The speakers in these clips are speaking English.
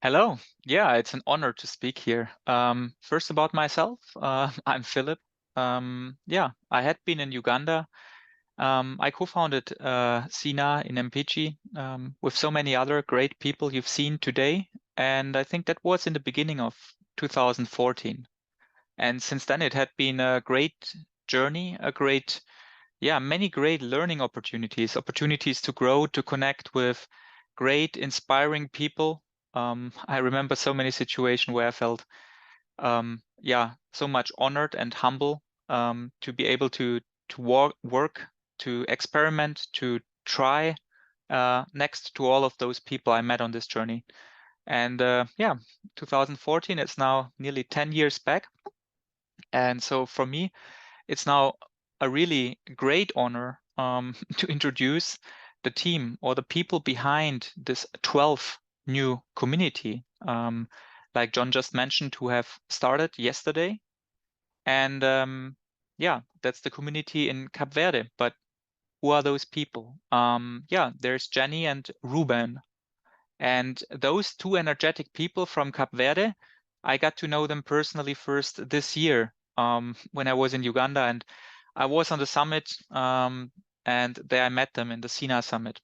Hello. Yeah, it's an honor to speak here. First about myself, I'm Philip. Yeah, I had been in Uganda. I co-founded SINA in Mpiji with so many other great people you've seen today. And I think that was in the beginning of 2014. And since then, it had been a great journey, many great learning opportunities to grow, to connect with great, inspiring people. I remember so many situations where I felt, so much honored and humble to be able to work, to experiment, to try next to all of those people I met on this journey. And 2014, it's now nearly 10 years back. And so for me, it's now a really great honor to introduce the team or the people behind this 12 new community, like John just mentioned, who have started yesterday. And that's the community in Cape Verde. But who are those people? There's Jenny and Ruben. And those two energetic people from Cape Verde, I got to know them personally first this year when I was in Uganda, and I was on the summit, and there I met them in the SINA summit.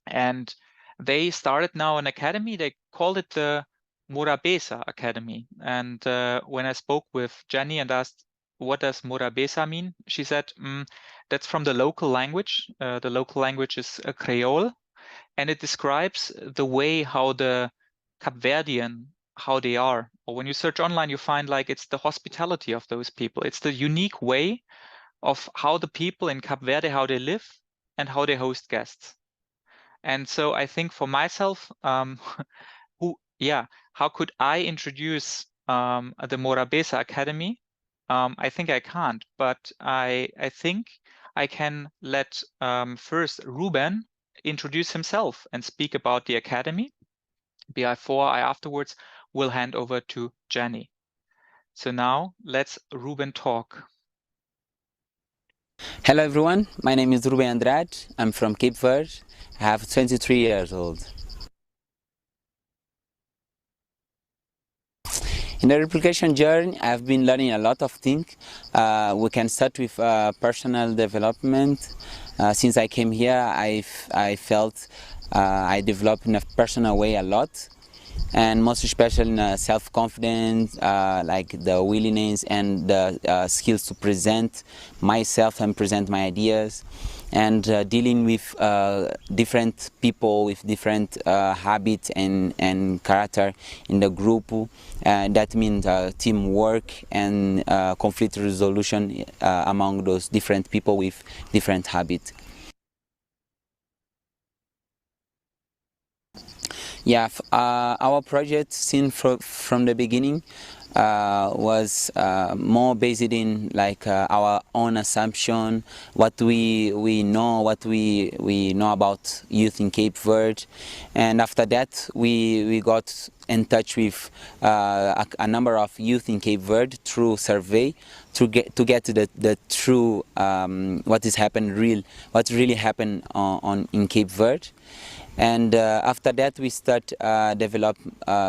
And they started now an academy. They called it the Morabeza Academy. And when I spoke with Jenny and asked, what does Morabeza mean? She said, that's from the local language. The local language is Creole, and it describes the way how the Cape Verdean, how they are. Or when you search online, you find like it's the hospitality of those people. It's the unique way of how the people in Cape Verde, how they live and how they host guests. And so I think for myself, how could I introduce the Morabeza Academy? I think I can't, but I think I can let first Ruben introduce himself and speak about the academy before I afterwards will hand over to Jenny. So now let's Ruben talk. Hello everyone, my name is Ruben Andrade. I'm from Cape Verde. I have 23 years old. In the replication journey, I've been learning a lot of things. We can start with personal development. Since I came here, I felt I developed in a personal way a lot, and most especially in self-confidence, like the willingness and the skills to present myself and present my ideas, and dealing with different people with different habits and character in the group. That means teamwork and conflict resolution among those different people with different habits. Yeah, our project since from the beginning was more based in like our own assumption, what we know about youth in Cape Verde, and after that we got in touch with a number of youth in Cape Verde through survey to get to the true what really happened in Cape Verde. And after that, we start develop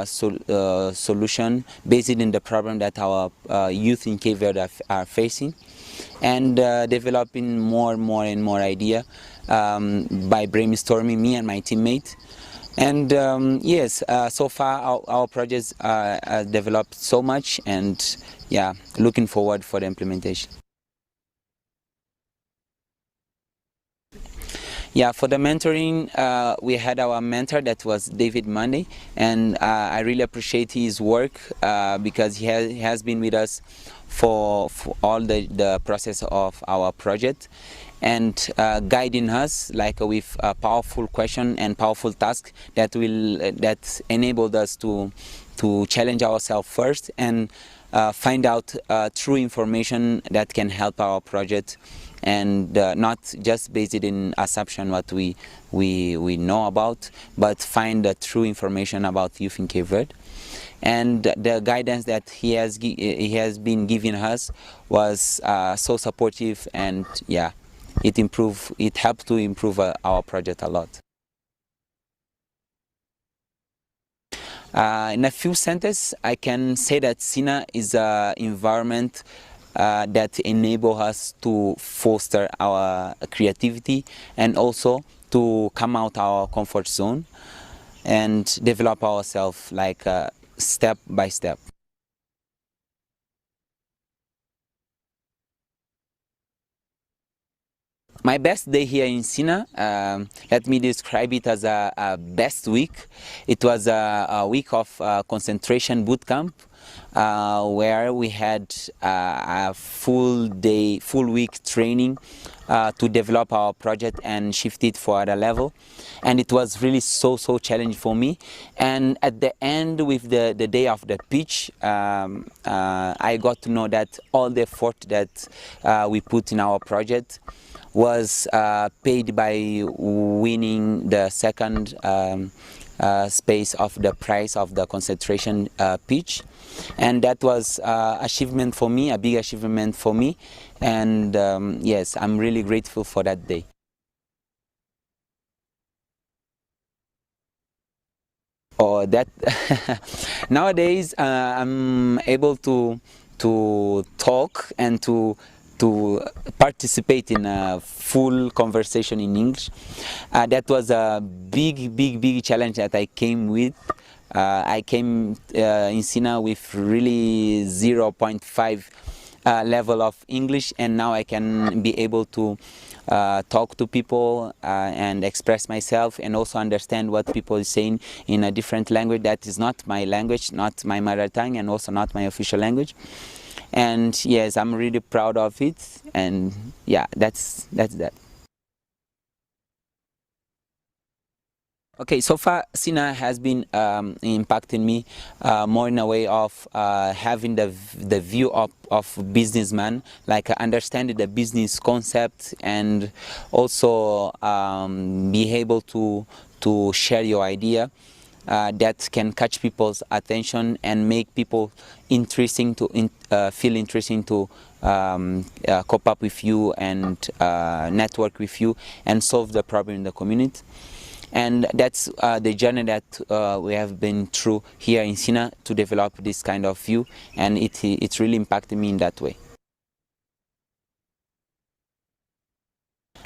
solution based in the problem that our youth in Cape Verde are facing, and developing more and more idea by brainstorming, me and my teammate. And yes, so far our projects developed so much, and yeah, looking forward for the implementation. Yeah, for the mentoring, we had our mentor that was David Monday, and I really appreciate his work because he has been with us for all the process of our project, and guiding us like with a powerful question and powerful task that enabled us to challenge ourselves first and find out true information that can help our project, and not just based in assumption what we know about, but find the true information about youth in Cape Verde. And the guidance that he has been giving us was so supportive, and yeah, it helped to improve our project a lot. In a few sentences, I can say that SINA is an environment that enable us to foster our creativity and also to come out our comfort zone and develop ourselves like step by step. My best day here in Sina, let me describe it as a best week. It was a week of concentration boot camp where we had a full week training to develop our project and shift it for other level. And it was really so challenging for me. And at the end, with the day of the pitch, I got to know that all the effort that we put in our project was paid by winning the second space of the prize of the concentration pitch, and that was achievement for me, a big achievement for me, and yes, I'm really grateful for that day. Or that nowadays I'm able to talk and to participate in a full conversation in English. That was a big challenge that I came with. I came in Sina with really 0.5 level of English, and now I can be able to talk to people and express myself and also understand what people are saying in a different language that is not my language, not my mother tongue, and also not my official language. And yes, I'm really proud of it, and yeah, that's that. Okay, so far Sina has been impacting me more in a way of having the view of businessman, like understanding the business concept and also be able to share your idea. That can catch people's attention and make people interesting to feel interesting to cope up with you and network with you and solve the problem in the community. And that's the journey that we have been through here in Sina to develop this kind of view, and it's really impacted me in that way.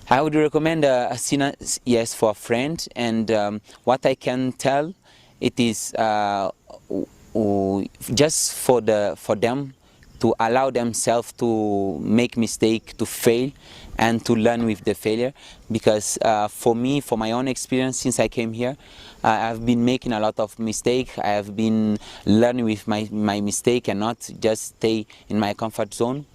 I would recommend Sina, yes, for a friend, and what I can tell, it is just for them to allow themselves to make mistake, to fail, and to learn with the failure. Because for me, for my own experience, since I came here, I've been making a lot of mistakes. I have been learning with my mistake and not just stay in my comfort zone.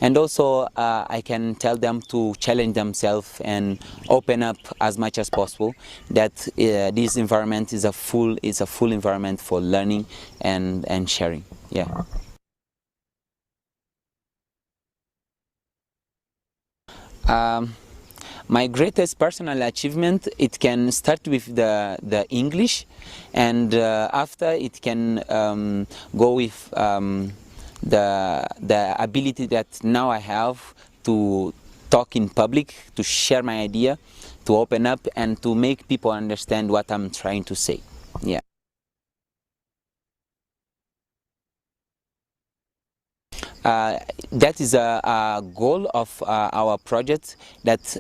And also I can tell them to challenge themselves and open up as much as possible, that this environment is a full environment for learning and sharing. Yeah. My greatest personal achievement, it can start with the English, and after it can go with the ability that now I have to talk in public, to share my idea, to open up and to make people understand what I'm trying to say. Yeah. That is a goal of our project, that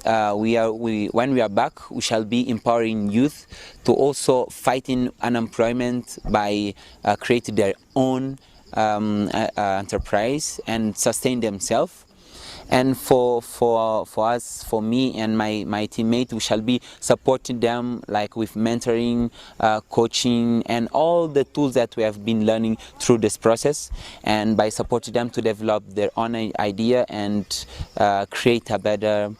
when we are back, we shall be empowering youth to also fighting unemployment by creating their own enterprise and sustain themselves. And for us, for me and my teammate, we shall be supporting them like with mentoring, coaching, and all the tools that we have been learning through this process, and by supporting them to develop their own idea and create a better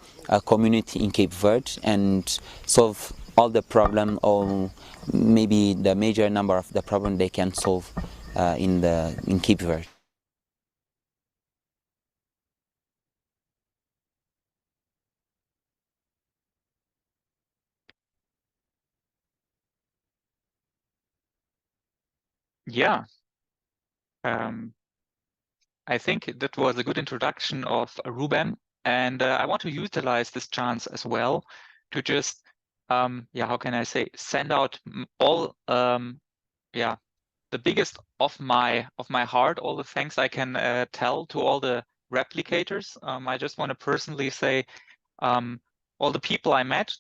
community in Cape Verde and solve all the problem, or maybe the major number of the problem they can solve in Cape Verde. Yeah, um, I think that was a good introduction of Ruben, and I want to utilize this chance as well to just, yeah, how can I say, send out all, yeah, the biggest of my heart, all the thanks I can tell to all the replicators. I just want to personally say all the people I met,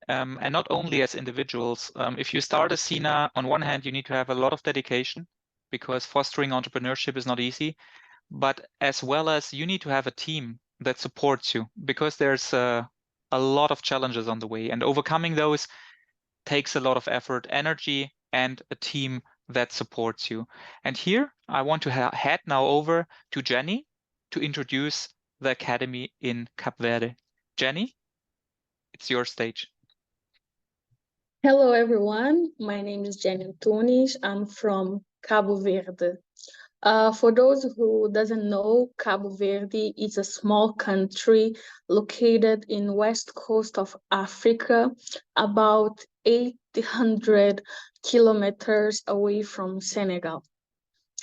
and not only as individuals. If you start a SINA, on one hand, you need to have a lot of dedication because fostering entrepreneurship is not easy, but as well as you need to have a team that supports you because there's a lot of challenges on the way, and overcoming those takes a lot of effort, energy, and a team that supports you. And here I want to head now over to Jenny to introduce the academy in Cap Verde. Jenny, it's your stage. Hello, everyone. My name is Jenny Antunes. I'm from Cabo Verde. For those who doesn't know, Cabo Verde is a small country located in west coast of Africa, about 800 kilometers away from Senegal.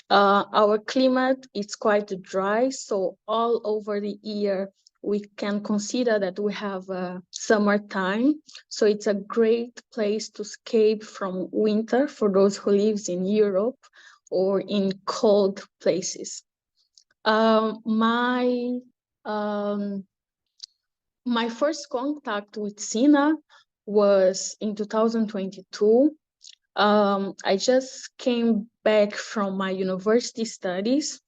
Our climate is quite dry, so all over the year we can consider that we have summertime. So it's a great place to escape from winter for those who lives in Europe or in cold places. My first contact with SINA was in 2022. I just came back from my university studies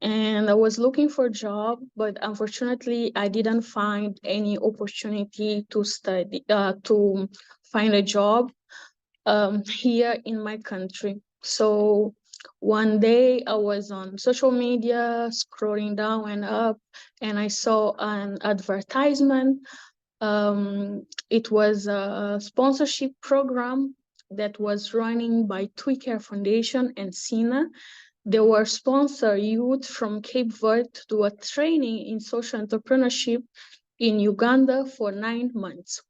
and I was looking for a job, but unfortunately I didn't find any opportunity to study, to find a job here in my country. So one day I was on social media, scrolling down and up, and I saw an advertisement. It was a sponsorship program that was running by Tweaker Foundation and SINA. They were sponsor youth from Cape Verde to do a training in social entrepreneurship in Uganda for 9 months.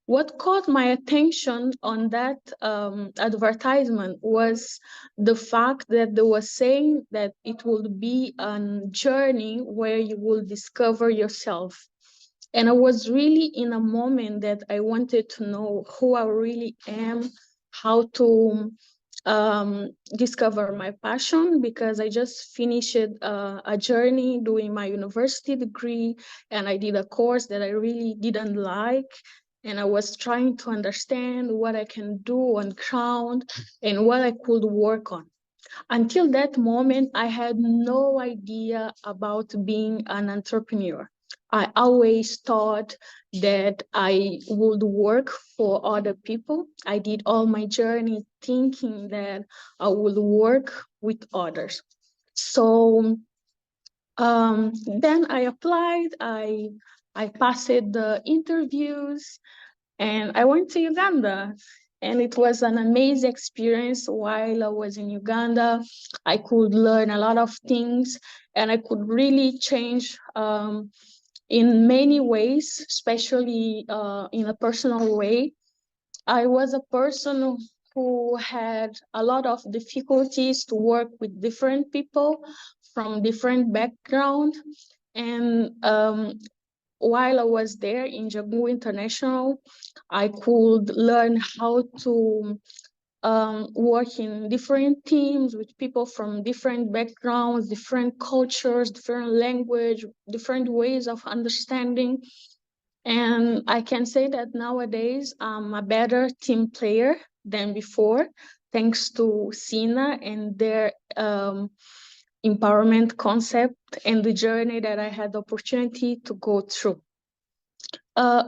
What caught my attention on that advertisement was the fact that they were saying that it would be a journey where you will discover yourself. And I was really in a moment that I wanted to know who I really am, how to discover my passion, because I just finished a journey doing my university degree, and I did a course that I really didn't like. And I was trying to understand what I can do on ground and what I could work on. Until that moment, I had no idea about being an entrepreneur. I always thought that I would work for other people. I did all my journey thinking that I would work with others. So then I applied, I passed the interviews, and I went to Uganda. And it was an amazing experience while I was in Uganda. I could learn a lot of things and I could really change in many ways, especially in a personal way. I was a person who had a lot of difficulties to work with different people from different backgrounds. And while I was there in Jagu International, I could learn how to work in different teams with people from different backgrounds, different cultures, different language, different ways of understanding. And I can say that nowadays I'm a better team player than before, thanks to SINA and their empowerment concept and the journey that I had the opportunity to go through.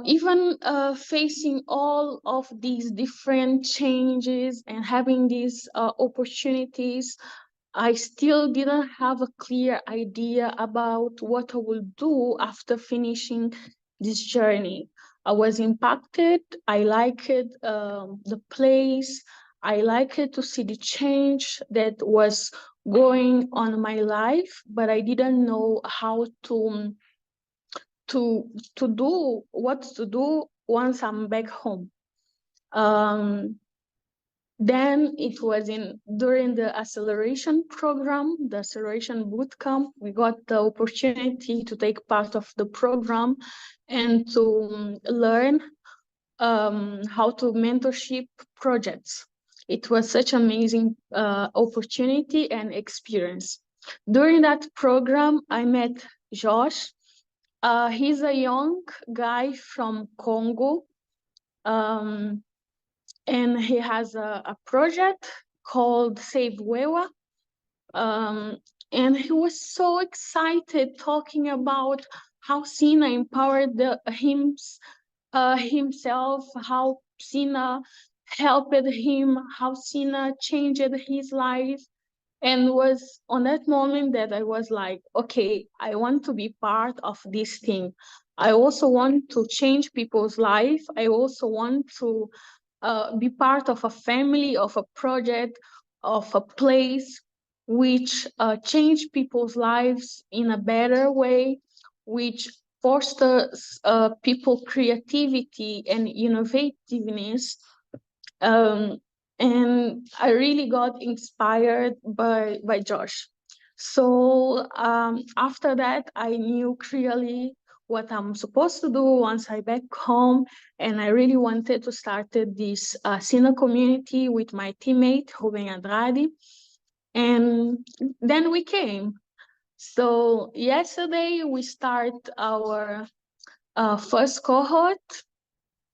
Even facing all of these different changes and having these opportunities, I still didn't have a clear idea about what I will do after finishing this journey. I was impacted. I liked the place. I liked to see the change that was going on in my life, but I didn't know how to do what to do once I'm back home. Then it was during the acceleration program, the acceleration bootcamp, we got the opportunity to take part of the program and to learn how to mentorship projects. It was such amazing opportunity and experience. During that program, I met Josh. He's a young guy from Congo, and he has a project called Save Wewa. And he was so excited talking about how Sina empowered himself, how Sina helped him, how Sina changed his life. And was on that moment that I was like, okay, I want to be part of this thing. I also want to change people's life. I also want to be part of a family, of a project, of a place which change people's lives in a better way, which fosters people creativity and innovativeness. um, and I really got inspired by Josh. So after that, I knew clearly what I'm supposed to do once I back home, and I really wanted to start this Sina community with my teammate Ruben Andrade, and then we came. So yesterday we start our first cohort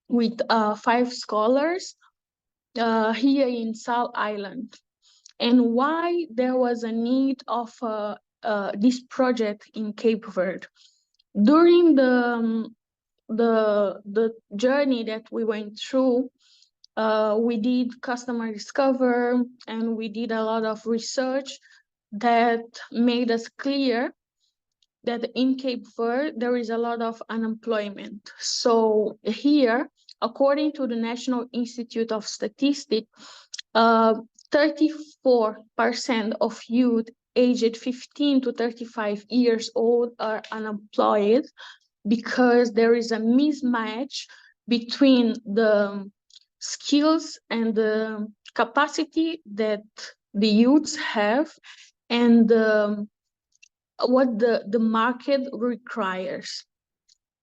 with 5 scholars here in South Island, and why there was a need of this project in Cape Verde. During the journey that we went through, we did customer discover, and we did a lot of research that made us clear that in Cape Verde there is a lot of unemployment. So here, according to the National Institute of Statistics, 34% of youth aged 15 to 35 years old are unemployed because there is a mismatch between the skills and the capacity that the youths have and what the market requires.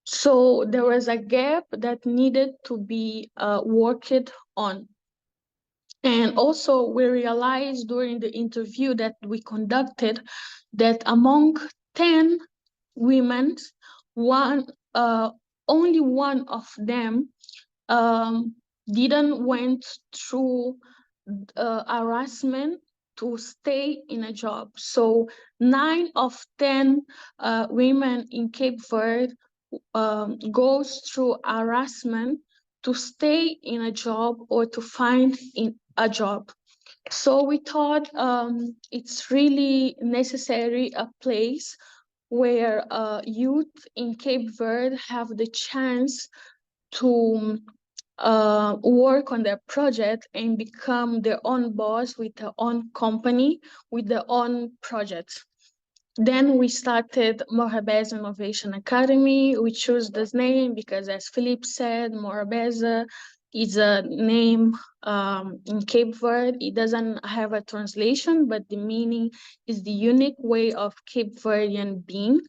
So there was a gap that needed to be worked on. And also we realized during the interview that we conducted that among 10 women, only one of them didn't went through harassment to stay in a job. So 9 of 10 women in Cape Verde goes through harassment to stay in a job or to find in a job. So we thought it's really necessary a place where youth in Cape Verde have the chance to work on their project and become their own boss with their own company, with their own projects. Then we started Morabeza Innovation Academy. We chose this name because, as Philippe said, Morabeza is a name in Cape Verde. It doesn't have a translation, but the meaning is the unique way of Cape Verdean being,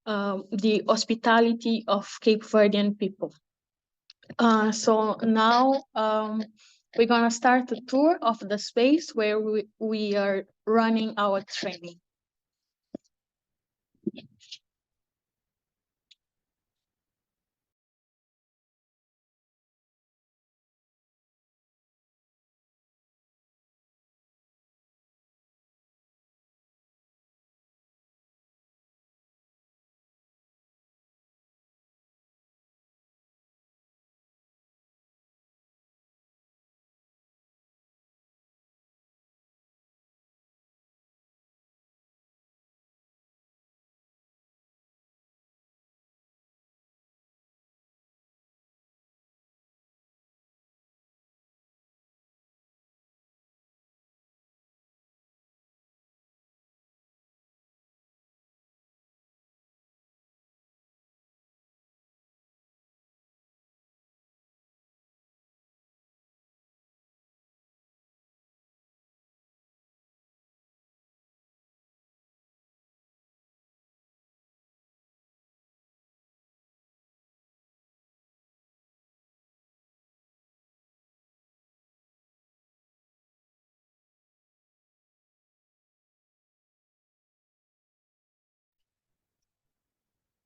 the hospitality of Cape Verdean people. So now we're gonna start a tour of the space where we are running our training.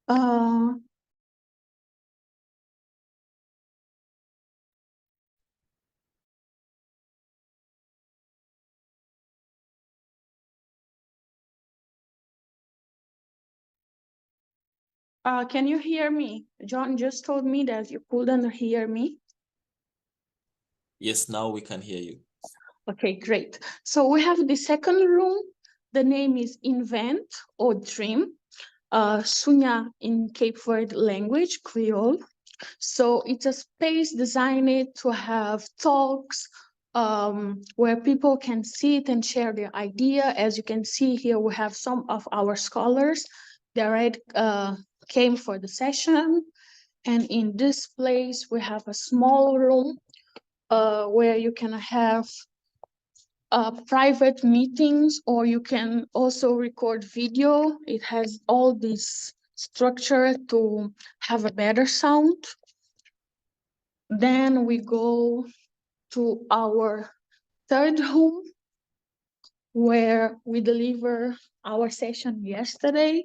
Uh, can you hear me? John just told me that you couldn't hear me. Yes, now we can hear you. Okay, great. So we have the second room. The name is Invent or Dream, Sunya in Cape Verde language, Creole. So it's a space designed to have talks where people can sit and share their idea. As you can see here, we have some of our scholars that already came for the session. And in this place, we have a small room where you can have private meetings, or you can also record video. It has all this structure to have a better sound. Then we go to our third room where we deliver our session yesterday.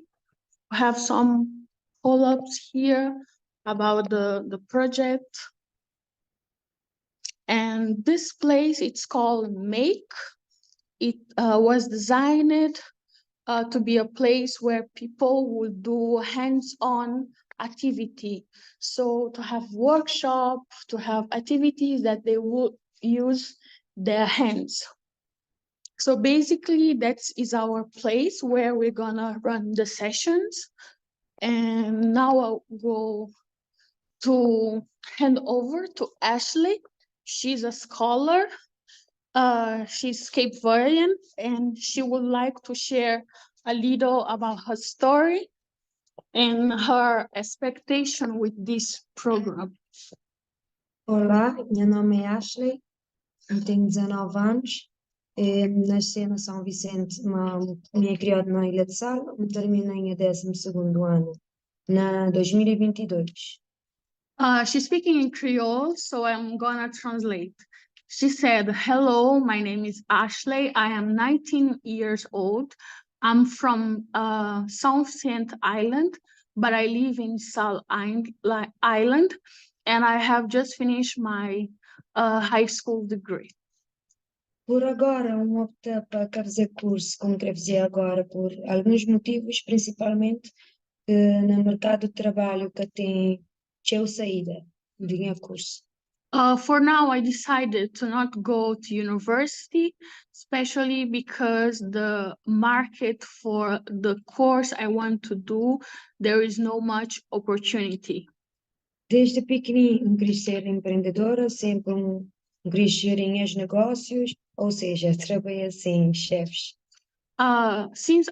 We have some follow-ups here about the project. And this place, it's called Make. It was designed to be a place where people will do hands-on activity. So to have workshop, to have activities that they will use their hands. So basically that is our place where we're gonna run the sessions. And now I'll go to hand over to Ashley. She's a scholar. She's Cape Verdean, and she would like to share a little about her story and her expectation with this program. Olá, meu nome é Ashley, eu tenho 19 anos, nasci na São Vicente, me criado na Ilha de Sal, terminei o 12º ano, na 2022. She's speaking in Creole, so I'm gonna translate. She said, "Hello, my name is Ashley. I am 19 years old. I'm from South Saint Island, but I live in Sal Island, and I have just finished my high school degree." Por agora, optei para fazer curso, como quero dizer agora, por alguns motivos, principalmente no mercado de trabalho que tem saída de curso. For now, I decided to not go to university, especially because the market for the course I want to do, there is no much opportunity. Desde pequenininho quis ser empreendedora, sempre quis gerir os negócios, ou seja, trabalhei assim, chefes. Since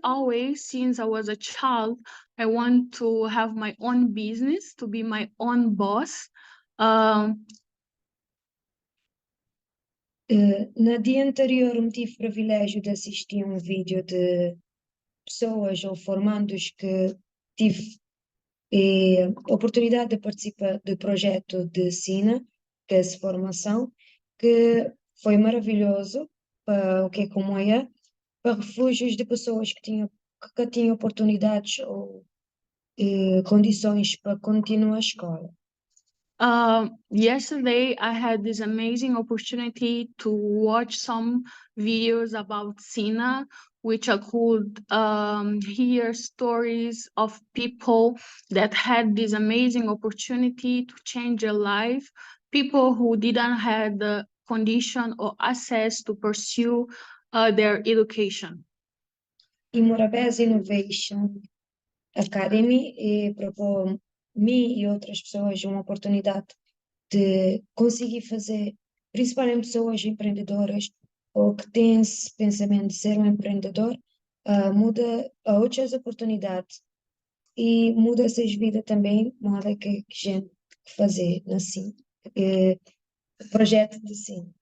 I was a child, I want to have my own business, to be my own boss. No dia anterior, tive o privilégio de assistir vídeo de pessoas ou formandos que tive a oportunidade de participar do projeto de SINA, que é essa formação, que foi maravilhoso para o que é como é, para refúgios de pessoas que tinham oportunidades ou condições para continuar a escola. Yesterday, I had this amazing opportunity to watch some videos about SINA, which I could hear stories of people that had this amazing opportunity to change their life, people who didn't have the condition or access to pursue their education. E Morabeza Innovation Academy propõe mim e outras pessoas uma oportunidade de conseguir fazer, principalmente pessoas empreendedoras ou que têm esse pensamento de ser empreendedor, muda a outras oportunidades e muda essas vidas também, modo que a gente fazer assim, projeto de sim.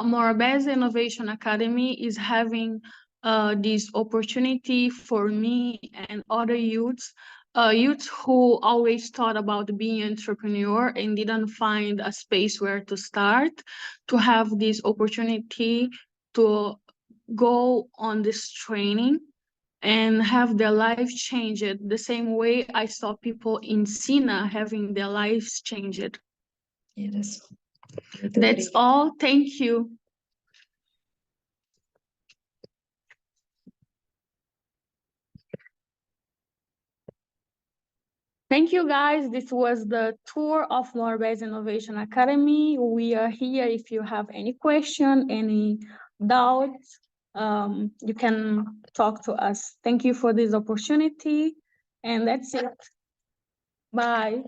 Morabeza Innovation Academy is having this opportunity for me and other youths who always thought about being an entrepreneur and didn't find a space where to start, to have this opportunity to go on this training. and have their life changed the same way I saw people in Sina having their lives changed. Era só. Muito That's obrigada. all. Thank you. Thank you, guys. This was the tour of Morabeza Innovation Academy. We are here if you have any question, any doubts, you can talk to us. Thank you for this opportunity, and that's it. Bye.